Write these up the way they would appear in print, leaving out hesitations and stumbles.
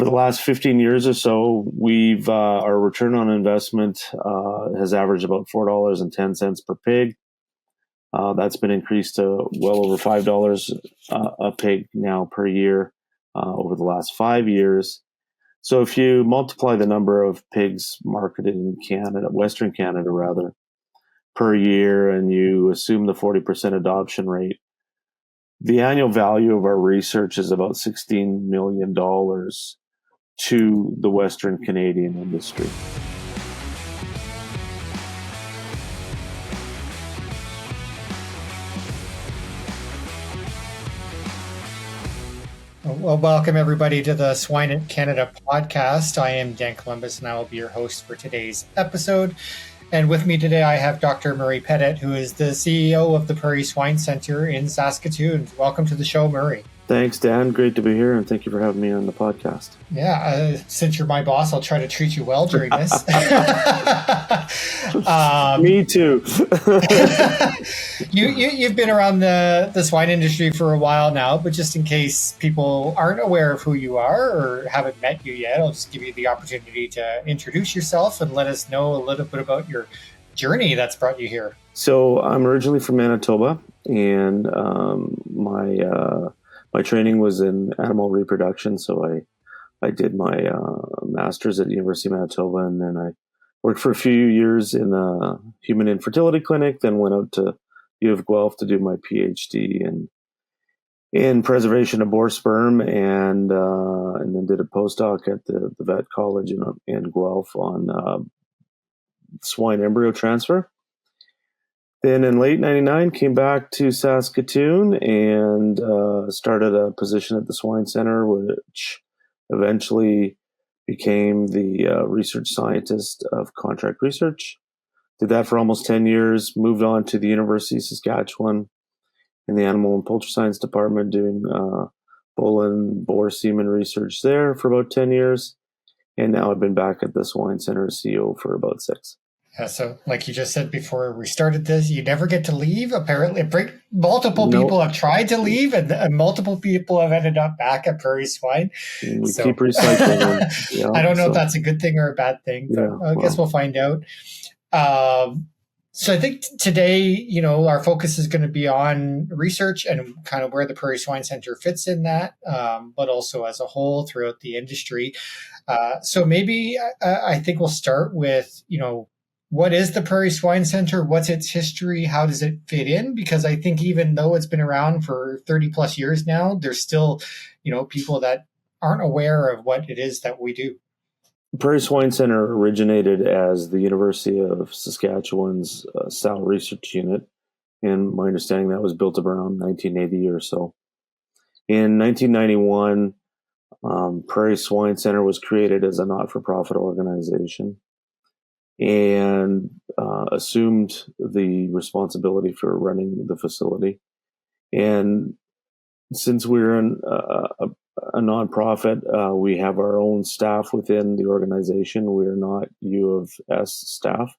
over the last 15 years or so, we've our return on investment has averaged about $4.10 per pig. That's been increased to well over $5 a pig now per year over the last 5 years. So if you multiply the number of pigs marketed in Canada, Western Canada rather, per year, and you assume the 40% adoption rate, the annual value of our research is about $16 million to the Western Canadian industry. Well, welcome everybody to the Swine in Canada podcast. I am Dan Columbus and I will be your host for today's episode. And with me today, I have Dr. Murray Pettitt, who is the CEO of the Prairie Swine Centre in Saskatoon. Welcome to the show, Murray. Thanks, Dan. Great to be here, and thank you for having me on the podcast. Yeah, since you're my boss, I'll try to treat you well during this. Me too. You've been around the swine industry for a while now, but just in case people aren't aware of who you are or haven't met you yet, I'll just give you the opportunity to introduce yourself and let us know a little bit about your journey that's brought you here. So I'm originally from Manitoba, and my training was in animal reproduction. So I did my master's at the University of Manitoba, and then I worked for a few years in a human infertility clinic, then went out to U of Guelph to do my PhD in preservation of boar sperm, and then did a postdoc at the vet college in Guelph on swine embryo transfer. Then in late 99, came back to Saskatoon and started a position at the Swine Centre, which eventually became the research scientist of contract research. Did that for almost 10 years, moved on to the University of Saskatchewan in the Animal and Poultry Science Department, doing bull and boar semen research there for about 10 years. And now I've been back at the Swine Centre as CEO for about 6. Yeah, so like you just said before we started this, you never get to leave. Apparently, multiple people have tried to leave, and multiple people have ended up back at Prairie Swine. We keep recycling. Yeah, I don't know if that's a good thing or a bad thing, but I guess we'll find out. So I think today, our focus is going to be on research and kind of where the Prairie Swine Centre fits in that, but also as a whole throughout the industry. So maybe I think we'll start with, what is the Prairie Swine Centre? What's its history? How does it fit in? Because I think even though it's been around for 30 plus years now, there's still, people that aren't aware of what it is that we do. Prairie Swine Centre originated as the University of Saskatchewan's sow research unit, and my understanding that was built around 1980 or so. In 1991, Prairie Swine Centre was created as a not-for-profit organization and assumed the responsibility for running the facility. And since we're a nonprofit, we have our own staff within the organization. We are not U of S staff.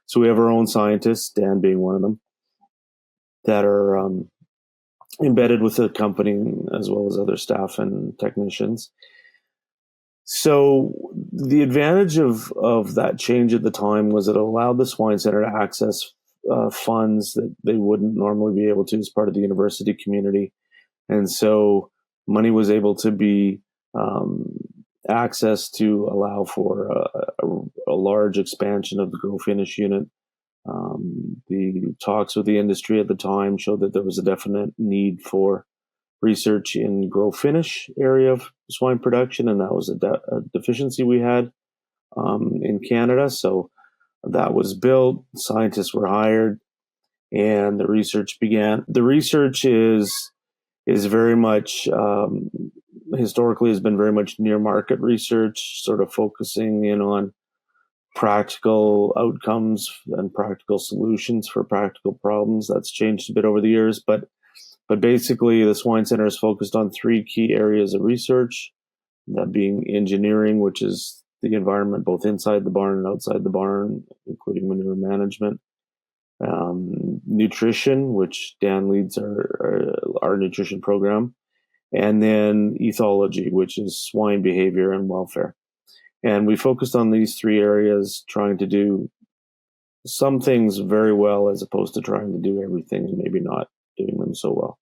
So we have our own scientists, Dan being one of them, that are embedded with the company, as well as other staff and technicians. So the advantage of that change at the time was it allowed the Swine Centre to access funds that they wouldn't normally be able to as part of the university community. And so money was able to be accessed to allow for a large expansion of the grow finish unit. The talks with the industry at the time showed that there was a definite need for research in grow finish area of swine production, and that was a deficiency we had in Canada. So that was built, scientists were hired, and the research began. The research is very much, historically has been very much near market research, sort of focusing in on practical outcomes and practical solutions for practical problems. That's changed a bit over the years, but basically the Swine Centre is focused on 3 key areas of research, that being engineering, which is the environment both inside the barn and outside the barn, including manure management, nutrition, which Dan leads our nutrition program, and then ethology, which is swine behavior and welfare. And we focused on these three areas, trying to do some things very well as opposed to trying to do everything and maybe not doing them so well.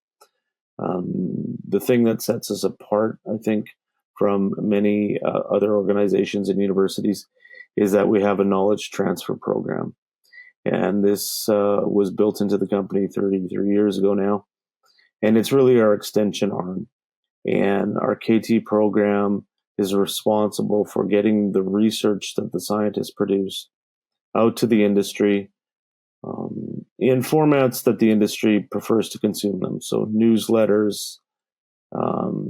The thing that sets us apart, I think, from many other organizations and universities is that we have a knowledge transfer program. And this was built into the company 33 years ago now. And it's really our extension arm. And our KT program is responsible for getting the research that the scientists produce out to the industry in formats that the industry prefers to consume them. So newsletters,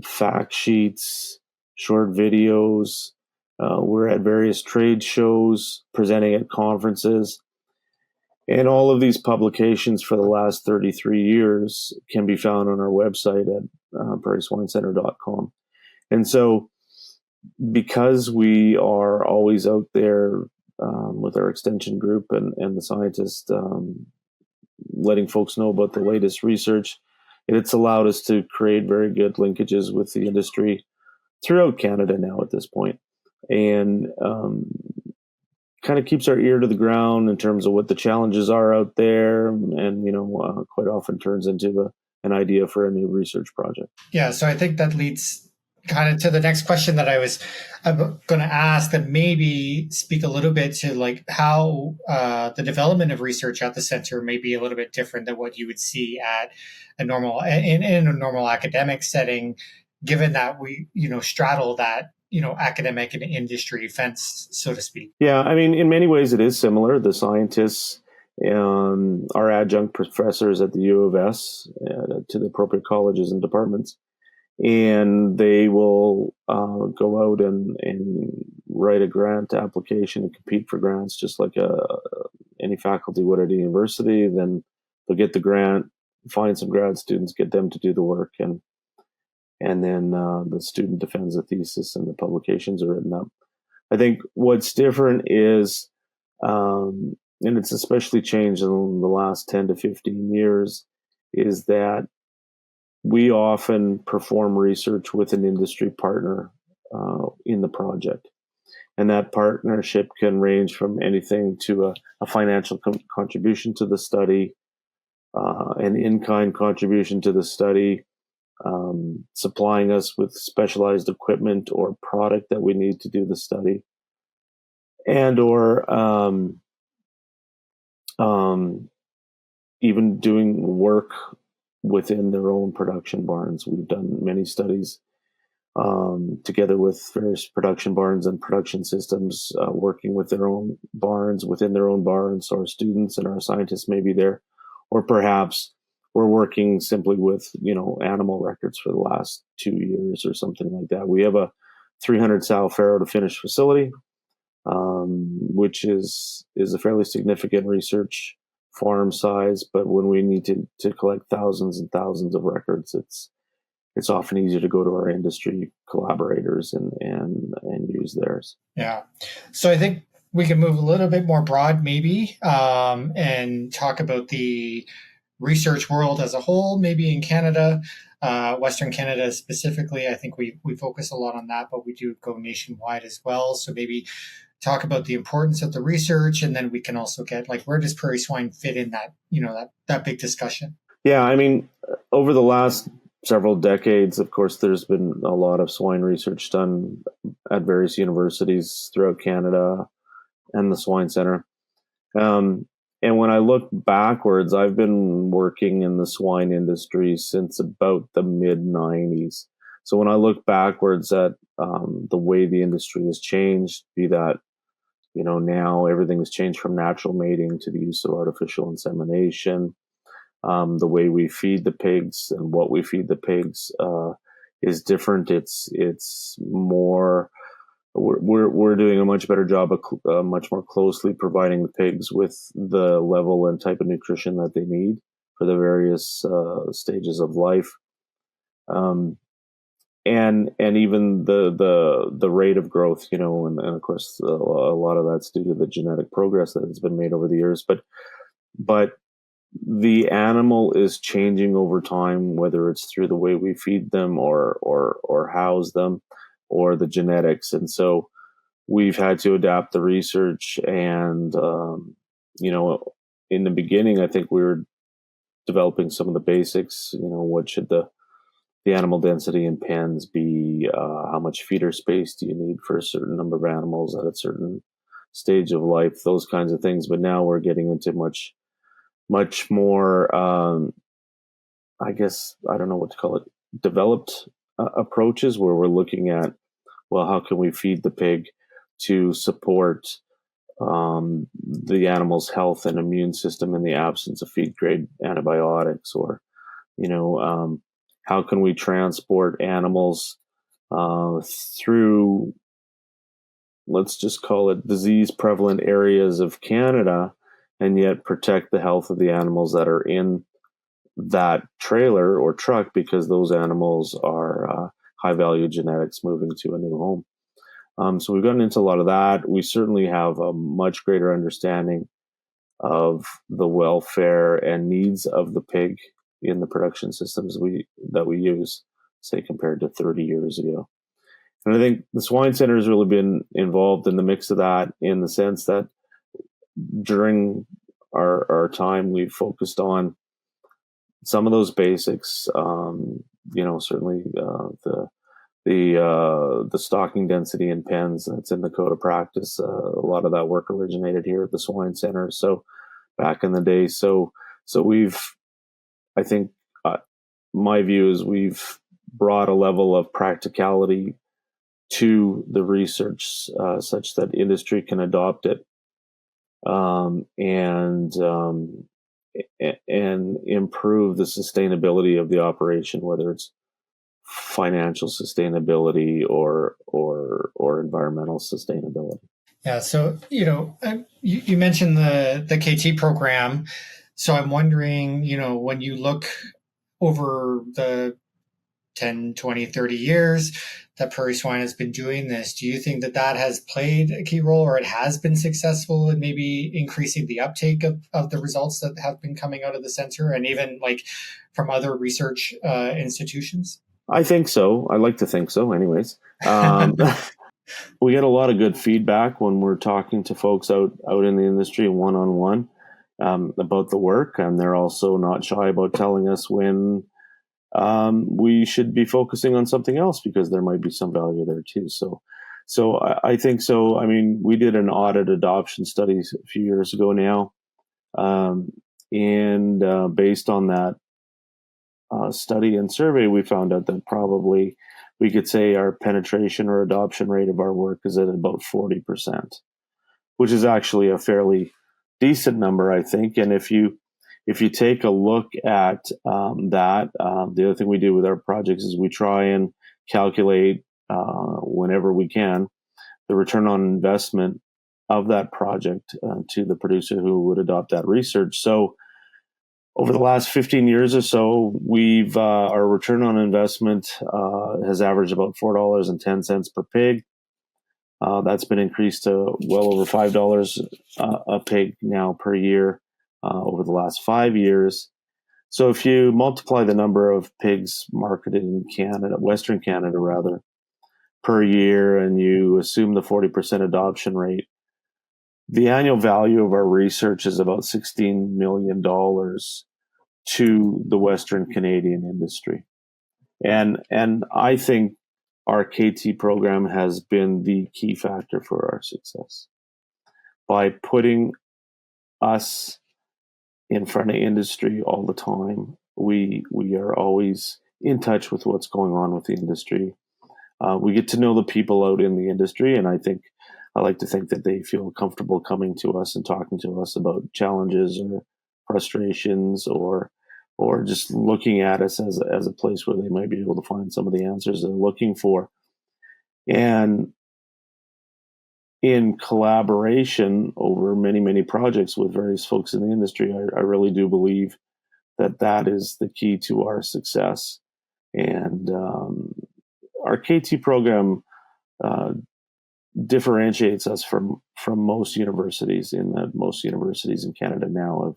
fact sheets, short videos. We're at various trade shows, presenting at conferences. And all of these publications for the last 33 years can be found on our website at prairieswinecentre.com. And so because we are always out there with our extension group and the scientists letting folks know about the latest research, it's allowed us to create very good linkages with the industry throughout Canada now at this point. And kind of keeps our ear to the ground in terms of what the challenges are out there, and quite often turns into an idea for a new research project. Yeah, so I think that leads kind of to the next question that I'm going to ask, that maybe speak a little bit to like how the development of research at the center may be a little bit different than what you would see at a normal in a normal academic setting, given that we straddle that academic and industry fence, so to speak. Yeah, I mean, in many ways it is similar. The scientists are adjunct professors at the U of S to the appropriate colleges and departments, and they will go out and write a grant application and compete for grants just like any faculty would at a university. Then they'll get the grant, find some grad students, get them to do the work, and then the student defends a thesis and the publications are written up. I think what's different is, and it's especially changed in the last 10 to 15 years, is that we often perform research with an industry partner in the project. And that partnership can range from anything to a financial contribution to the study, an in-kind contribution to the study, supplying us with specialized equipment or product that we need to do the study, and or even doing work within their own production barns. We've done many studies together with various production barns and production systems, working with their own barns, within their own barns. So our students and our scientists may be there, or perhaps we're working simply with, animal records for the last 2 years or something like that. We have a 300 sow farrow to finish facility, which is a fairly significant research farm size. But when we need to collect thousands and thousands of records, it's often easier to go to our industry collaborators and use theirs. Yeah. So I think we can move a little bit more broad maybe, and talk about the research world as a whole, maybe in Canada, Western Canada specifically. I think we focus a lot on that, but we do go nationwide as well. So maybe talk about the importance of the research, and then we can also get like, where does prairie swine fit in that, that big discussion? Yeah, I mean, over the last several decades, of course, there's been a lot of swine research done at various universities throughout Canada and the Swine Centre. And when I look backwards, I've been working in the swine industry since about the mid-90s. So when I look backwards at the way the industry has changed, be that, now everything has changed from natural mating to the use of artificial insemination. The way we feed the pigs and what we feed the pigs is different. It's more... We're doing a much better job of much more closely providing the pigs with the level and type of nutrition that they need for the various stages of life, and even the rate of growth, and of course a lot of that's due to the genetic progress that has been made over the years. But the animal is changing over time, whether it's through the way we feed them or house them, or the genetics. And so we've had to adapt the research. And in the beginning, I think we were developing some of the basics. What should the animal density in pens be? How much feeder space do you need for a certain number of animals at a certain stage of life? Those kinds of things. But now we're getting into much more, I guess, I don't know what to call it, developed approaches, where we're looking at, well, how can we feed the pig to support the animal's health and immune system in the absence of feed grade antibiotics? Or, how can we transport animals through, let's just call it, disease prevalent areas of Canada, and yet protect the health of the animals that are in that trailer or truck, because those animals are high value genetics moving to a new home. So we've gotten into a lot of that. We certainly have a much greater understanding of the welfare and needs of the pig in the production systems that we use, say, compared to 30 years ago. And I think the Swine Centre has really been involved in the mix of that, in the sense that during our time, we've focused on some of those basics. Certainly the stocking density in pens, that's in the code of practice. A lot of that work originated here at the Swine Centre. So back in the day, so I think my view is we've brought a level of practicality to the research such that industry can adopt it, and improve the sustainability of the operation, whether it's financial sustainability or environmental sustainability. Yeah. So, you mentioned the KT program. So I'm wondering, when you look over the 10, 20, 30 years that Prairie Swine has been doing this, do you think that has played a key role, or it has been successful in maybe increasing the uptake of the results that have been coming out of the center, and even like from other research institutions? I think so. I like to think so anyways. We get a lot of good feedback when we're talking to folks out in the industry one-on-one about the work, and they're also not shy about telling us when we should be focusing on something else, because there might be some value there too. So I think so. I mean, we did an audit adoption study a few years ago now, and based on that study and survey, we found out that probably we could say our penetration or adoption rate of our work is at about 40%, which is actually a fairly decent number, I think. And if you take a look at that, the other thing we do with our projects is we try and calculate, whenever we can, the return on investment of that project to the producer who would adopt that research. So over the last 15 years or so, we've our return on investment has averaged about $4.10 per pig. That's been increased to well over $5 a pig now per year over the last 5 years. So if you multiply the number of pigs marketed in Canada, Western Canada rather, per year, and you assume the 40% adoption rate, the annual value of our research is about $16 million to the Western Canadian industry. And I think our KT program has been the key factor for our success. By putting us in front of industry all the time, we are always in touch with what's going on with the industry. We get to know the people out in the industry, and I like to think that they feel comfortable coming to us and talking to us about challenges or frustrations, or just looking at us as a place where they might be able to find some of the answers they're looking for. And in collaboration over many, many projects with various folks in the industry, I really do believe that is the key to our success. And our KT program differentiates us from most universities, in that most universities in Canada now have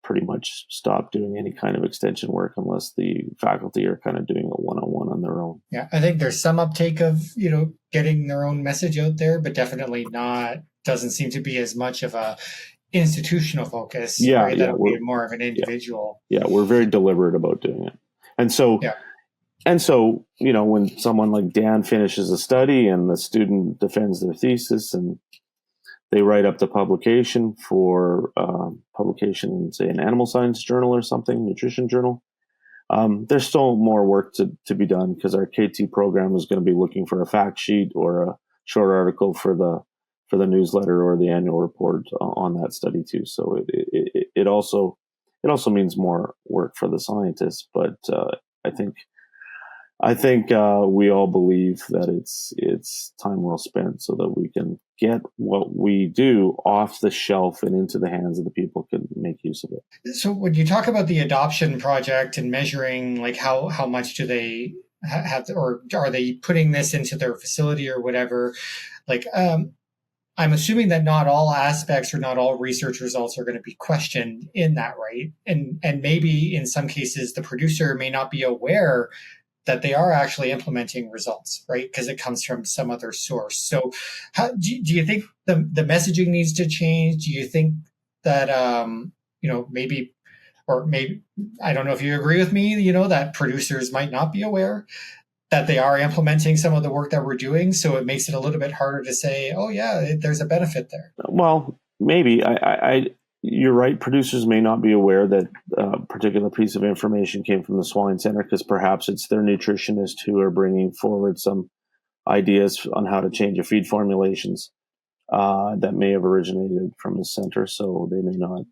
pretty much stopped doing any kind of extension work unless the faculty are kind of doing a one-on-one on their own. Yeah, I think there's some uptake of, getting their own message out there, but definitely doesn't seem to be as much of a institutional focus, right? That'll be more of an individual. Yeah, we're very deliberate about doing it. And so, when someone like Dan finishes a study and the student defends their thesis and they write up the publication for publication in, say, an animal science journal or something, nutrition journal, there's still more work to be done because our KT program is going to be looking for a fact sheet or a short article for the newsletter or the annual report on that study too. So it also means more work for the scientists, but I think we all believe that it's time well spent so that we can get what we do off the shelf and into the hands of the people who can make use of it. So when you talk about the adoption project and measuring, like how much do they have, or are they putting this into their facility or whatever? Like, I'm assuming that not all aspects or not all research results are going to be questioned in that, right? And maybe in some cases the producer may not be aware that they are actually implementing results, right? Because it comes from some other source. So how do you think the messaging needs to change? Do you think that, maybe, I don't know if you agree with me, that producers might not be aware that they are implementing some of the work that we're doing. So it makes it a little bit harder to say, oh yeah, there's a benefit there. Well, maybe you're right. Producers may not be aware that a particular piece of information came from the swine center because perhaps it's their nutritionist who are bringing forward some ideas on how to change a feed formulations that may have originated from the center. So they may not,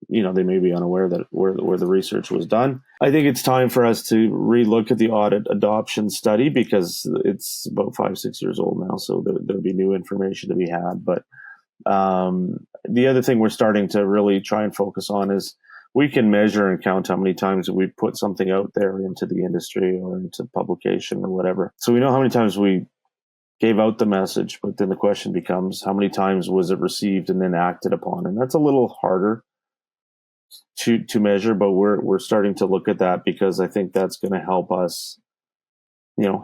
they may be unaware that where the research was done. I think it's time for us to relook at the audit adoption study because it's about 5-6 years old now. So there'll be new information to be had. But the other thing we're starting to really try and focus on is we can measure and count how many times we put something out there into the industry or into publication or whatever. So we know how many times we gave out the message, but then the question becomes how many times was it received and then acted upon? And that's a little harder to measure, but we're starting to look at that because I think that's going to help us,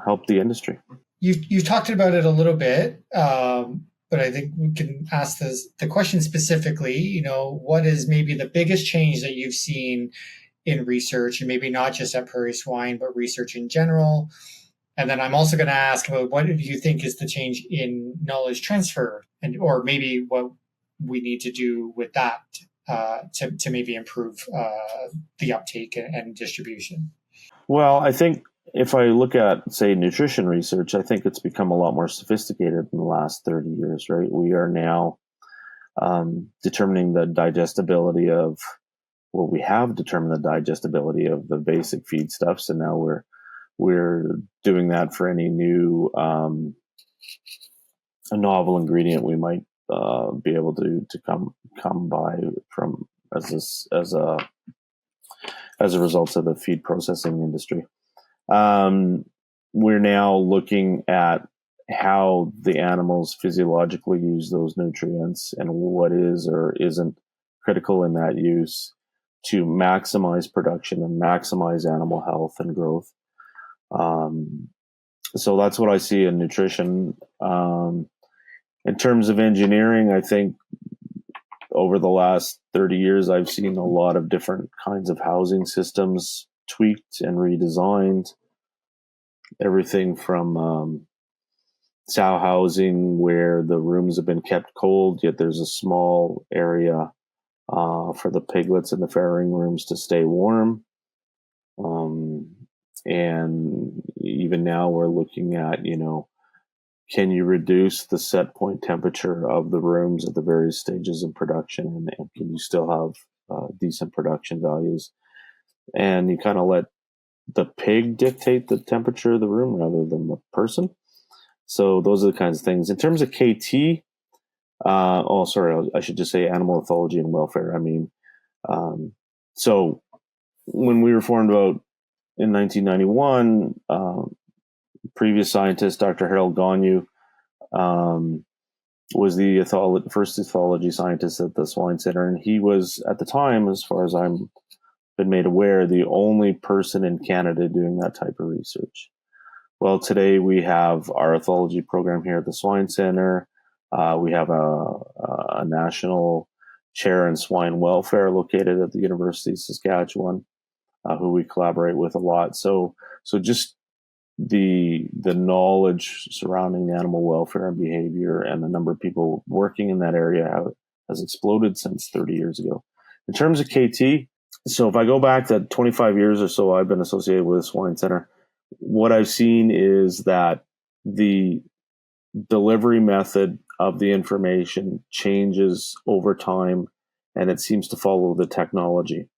help the industry. You talked about it a little bit, but I think we can ask the question specifically, what is maybe the biggest change that you've seen in research, and maybe not just at Prairie Swine, but research in general? And then I'm also going to ask about what do you think is the change in knowledge transfer, or maybe what we need to do with that to maybe improve the uptake and distribution? Well, I think if I look at, say, nutrition research, I think it's become a lot more sophisticated in the last 30 years, right? We are now determining the digestibility of, we have determined the digestibility of the basic feedstuffs, and now we're doing that for any new a novel ingredient we might be able to come by from as a result of the feed processing industry. We're now looking at how the animals physiologically use those nutrients and what is or isn't critical in that use to maximize production and maximize animal health and growth. So that's what I see in nutrition. In terms of engineering, I think over the last 30 years, I've seen a lot of different kinds of housing systems tweaked and redesigned. Everything from sow housing where the rooms have been kept cold, yet there's a small area for the piglets in the farrowing rooms to stay warm. And even now we're looking at, can you reduce the set point temperature of the rooms at the various stages in production, and can you still have decent production values? And you kind of let the pig dictate the temperature of the room rather than the person. So those are the kinds of things. In terms of KT, I should just say animal ethology and welfare. So when we were formed about in 1991, previous scientist, Dr. Harold Gonyu, was the first ethology scientist at the Swine Centre, and he was, at the time, as far as I'm been made aware, the only person in Canada doing that type of research. Well, today we have our ethology program here at the Swine Centre. We have a national chair in swine welfare located at the University of Saskatchewan, who we collaborate with a lot. So just the knowledge surrounding animal welfare and behavior and the number of people working in that area has exploded since 30 years ago. In terms of KT, so if I go back to 25 years or so, I've been associated with the Swine Centre. What I've seen is that the delivery method of the information changes over time, and it seems to follow the technology.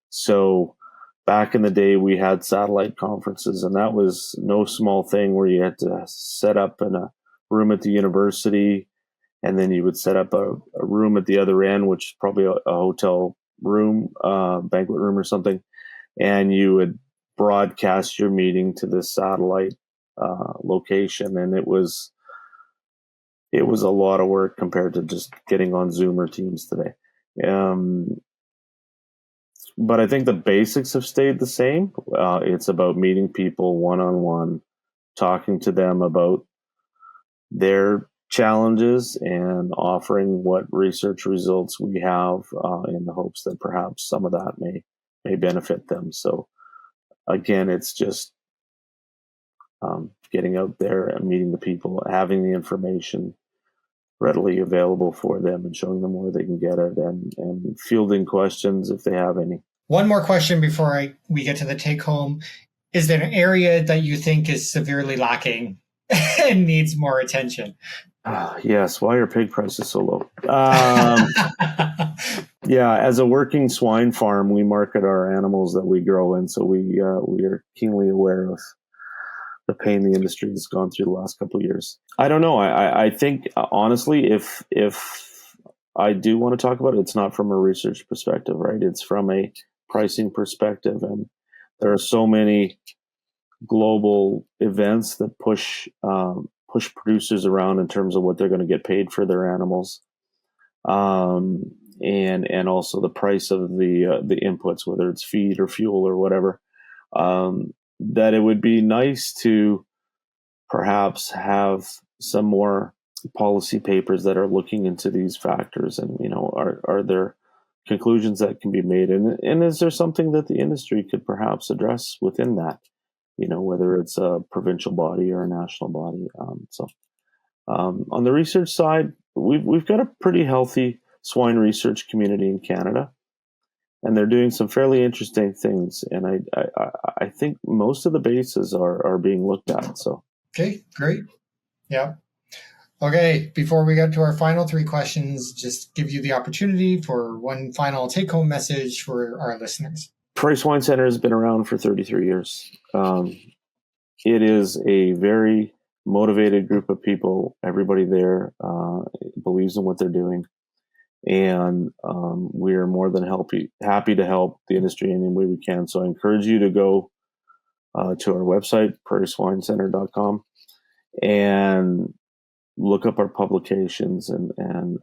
So back in the day, we had satellite conferences, and that was no small thing, where you had to set up in a room at the university, and then you would set up a room at the other end, which is probably a hotel room, banquet room or something, and you would broadcast your meeting to this satellite location. And it was a lot of work compared to just getting on Zoom or Teams today. But I think the basics have stayed the same. It's about meeting people one-on-one, talking to them about their challenges and offering what research results we have, in the hopes that perhaps some of that may benefit them. So again, it's just getting out there and meeting the people, having the information readily available for them and showing them where they can get it, and fielding questions if they have any. One more question before we get to the take home. Is there an area that you think is severely lacking and needs more attention? Yes. Why are pig prices so low? Yeah, as a working swine farm, we market our animals that we grow in, so we are keenly aware of the pain the industry has gone through the last couple of years. I don't know. I think, honestly, if I do want to talk about it, it's not from a research perspective, right? It's from a pricing perspective, and there are so many global events that push producers around in terms of what they're going to get paid for their animals, and also the price of the inputs, whether it's feed or fuel or whatever. That it would be nice to perhaps have some more policy papers that are looking into these factors, and are there conclusions that can be made, and is there something that the industry could perhaps address within that, whether it's a provincial body or a national body. On the research side, we've got a pretty healthy swine research community in Canada, and they're doing some fairly interesting things. And I think most of the bases are being looked at. So okay, great, yeah. Okay, before we get to our final three questions, just give you the opportunity for one final take-home message for our listeners. Prairie Swine Centre has been around for 33 years. It is a very motivated group of people. Everybody there believes in what they're doing. And we are more than happy to help the industry any way we can. So I encourage you to go to our website, prairieswinecentre.com, and look up our publications, and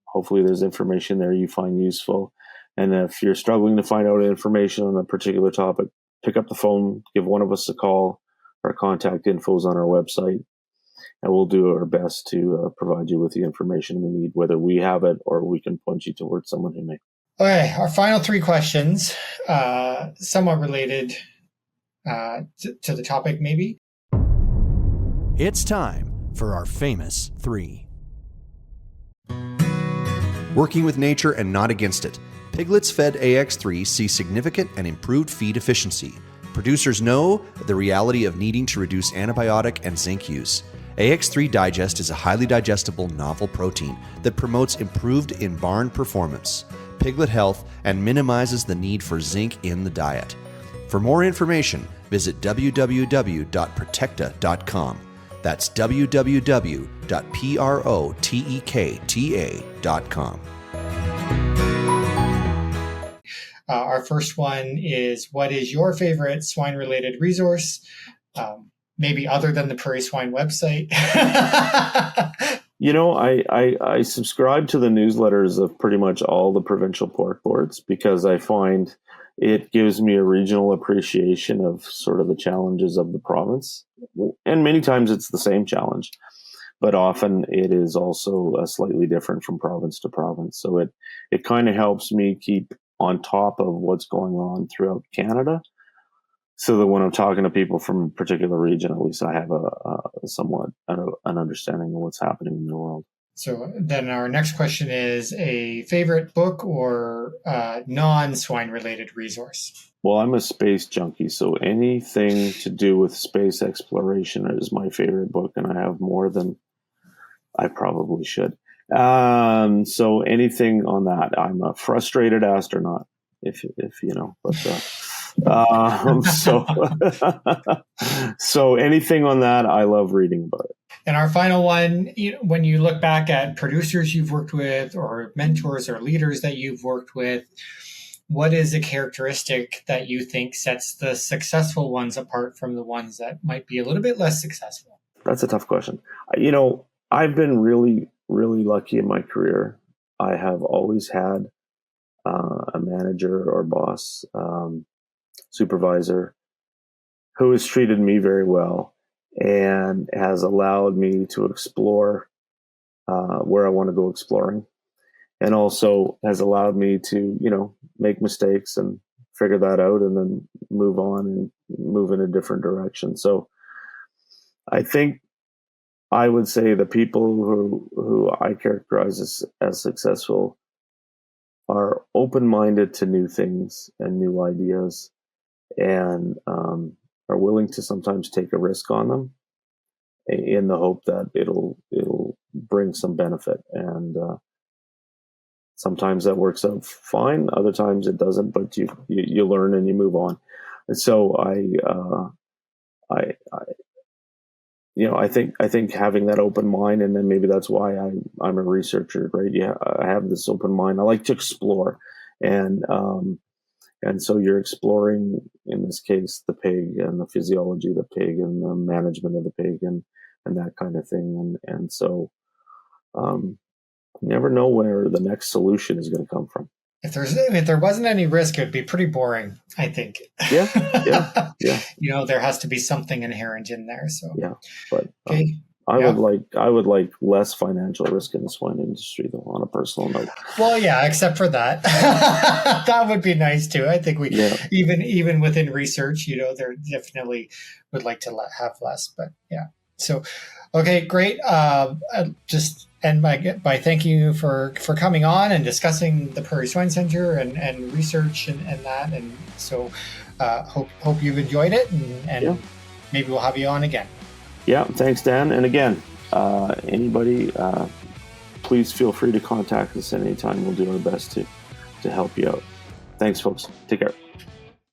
hopefully there's information there you find useful. And if you're struggling to find out information on a particular topic, pick up the phone, give one of us a call. Our contact info is on our website, and we'll do our best to provide you with the information we need, whether we have it or we can point you towards someone who may. Okay, our final three questions, somewhat related to the topic, maybe. It's time for our famous three. Working with nature and not against it, piglets fed AX3 see significant and improved feed efficiency. Producers know the reality of needing to reduce antibiotic and zinc use. AX3 Digest is a highly digestible novel protein that promotes improved in-barn performance, piglet health, and minimizes the need for zinc in the diet. For more information, visit www.protecta.com. That's www.protecta.com. Our first one is, what is your favorite swine-related resource? Maybe other than the Prairie Swine website. I subscribe to the newsletters of pretty much all the provincial pork boards because I find it gives me a regional appreciation of sort of the challenges of the province. And many times it's the same challenge, but often it is also slightly different from province to province. So it kind of helps me keep on top of what's going on throughout Canada, so that when I'm talking to people from a particular region, at least I have a somewhat an understanding of what's happening in the world. So then our next question is a favorite book or non-swine related resource. Well, I'm a space junkie, so anything to do with space exploration is my favorite book, and I have more than I probably should. So anything on that. I'm a frustrated astronaut, if you know, but so anything on that, I love reading about it. And our final one, when you look back at producers you've worked with or mentors or leaders that you've worked with, what is a characteristic that you think sets the successful ones apart from the ones that might be a little bit less successful? That's a tough question. I've been really, really lucky in my career. I have always had a manager or boss, supervisor who has treated me very well and has allowed me to explore where I want to go exploring, and also has allowed me to, make mistakes and figure that out and then move on and move in a different direction. So I think I would say the people who I characterize as successful are open-minded to new things and new ideas, and are willing to sometimes take a risk on them in the hope that it'll bring some benefit. And sometimes that works out fine, other times it doesn't, but you learn and you move on. And so I think having that open mind, and then maybe that's why I'm a researcher, right? Yeah, I have this open mind. I like to explore, and so you're exploring, in this case, the pig and the physiology of the pig and the management of the pig and that kind of thing. And so you never know where the next solution is going to come from. If there wasn't any risk, it would be pretty boring, I think. Yeah. There has to be something inherent in there. So yeah, but okay. I would like less financial risk in the swine industry, though, on a personal note. Well, yeah, except for that. That would be nice too. I think even within research, there definitely would like to have less, but yeah. So, okay, great. Just end by thanking you for coming on and discussing the Prairie Swine Centre and research and that. And so hope you've enjoyed it, and maybe we'll have you on again. Yeah, thanks, Dan. And again, anybody, please feel free to contact us at any time. We'll do our best to help you out. Thanks, folks. Take care.